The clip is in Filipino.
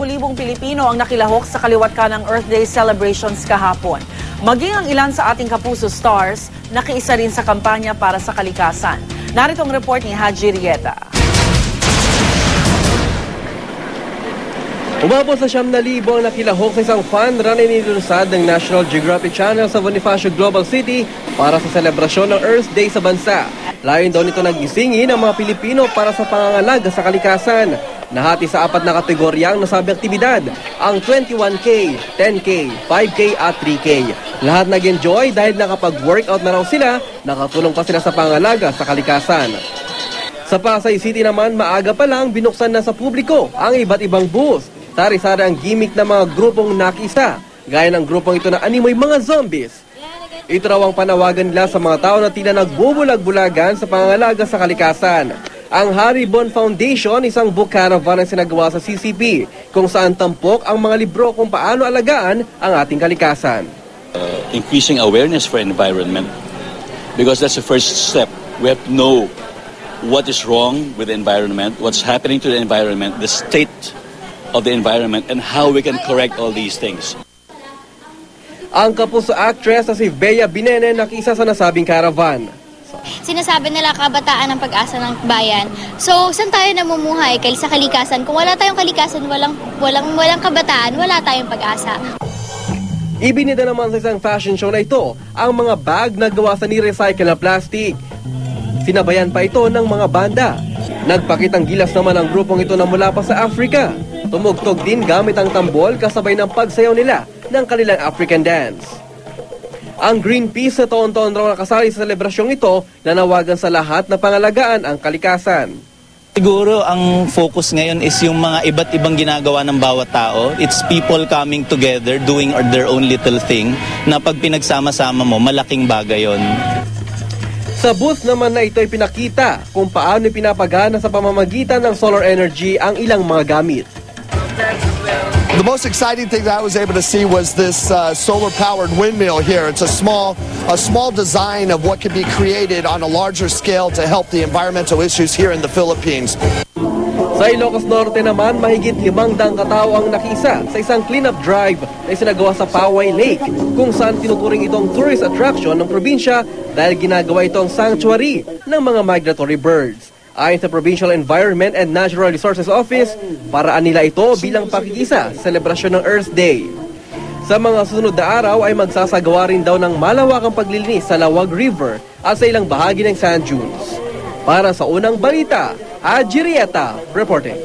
libo-libong Pilipino ang nakilahok sa kaliwat kanang Earth Day celebrations kahapon. Maging ang ilan sa ating Kapuso Stars, nakiisa rin sa kampanya para sa kalikasan. Narito ang report ni Haji Rieta. Umabot sa 7,000 ang nakilahok sa isang fun run na inilunsad ng National Geographic Channel sa Bonifacio Global City para sa selebrasyon ng Earth Day sa bansa. Layon daw nito nagisingin ang mga Pilipino para sa pangangalaga sa kalikasan. Nahati sa 4 na kategorya ang nasabing aktibidad, ang 21K, 10K, 5K at 3K. Lahat nag-enjoy dahil nakapag-workout na raw sila, nakatulong pa sila sa pangangalaga sa kalikasan. Sa Pasay City naman, maaga pa lang binuksan na sa publiko ang iba't ibang booth. Sari-sari ang gimmick ng mga grupong nakisa, gaya ng grupong ito na animoy mga zombies. Ito raw ang panawagan nila sa mga tao na tila nagbubulag-bulagan sa pangangalaga sa kalikasan. Ang Haribon Foundation, isang book caravan ang sinagawa sa CCP, kung saan tampok ang mga libro kung paano alagaan ang ating kalikasan. Increasing awareness for environment, because that's the first step. We have to know what is wrong with the environment, what's happening to the environment, the state of the environment, and how we can correct all these things. Ang Kapuso actress na si Bea Binene nakisa sa nasabing caravan. Sinasabi nila kabataan ang pag-asa ng bayan. So, saan tayo namumuhay sa kalikasan? Kung wala tayong kalikasan, walang kabataan, wala tayong pag-asa. Ibinida naman sa isang fashion show na ito ang mga bag na gawa sa ni-recycle na plastic. Sinabayan pa ito ng mga banda. Nagpakitang gilas naman ang grupong ito na mula pa sa Africa. Tumugtog din gamit ang tambol kasabay ng pagsayaw nila ng kanilang African dance. Ang Greenpeace na taon-taon raw nakasali sa selebrasyong ito nanawagan sa lahat na pangalagaan ang kalikasan. Siguro ang focus ngayon is yung mga iba't ibang ginagawa ng bawat tao. It's people coming together, doing their own little thing, na pag pinagsama-sama mo, malaking bagay yon. Sa booth naman na ito ay pinakita kung paano pinapagana sa pamamagitan ng solar energy ang ilang mga gamit. The most exciting thing that I was able to see was this solar-powered windmill here. It's a small design of what can be created on a larger scale to help the environmental issues here in the Philippines. Sa Ilocos Norte naman, mahigit 500 katao ang nakisa sa isang cleanup drive na isinagawa sa Poway Lake, kung saan tinuturing itong tourist attraction ng probinsya dahil ginagawa itong sanctuary ng mga migratory birds. Ayon sa Provincial Environment and Natural Resources Office, paraan nila ito bilang pakikisa sa selebrasyon ng Earth Day. Sa mga susunod na araw ay magsasagawa rin daw ng malawakang paglilinis sa Lawag River at sa ilang bahagi ng sand dunes. Para sa unang balita, Haji Rieta reporting.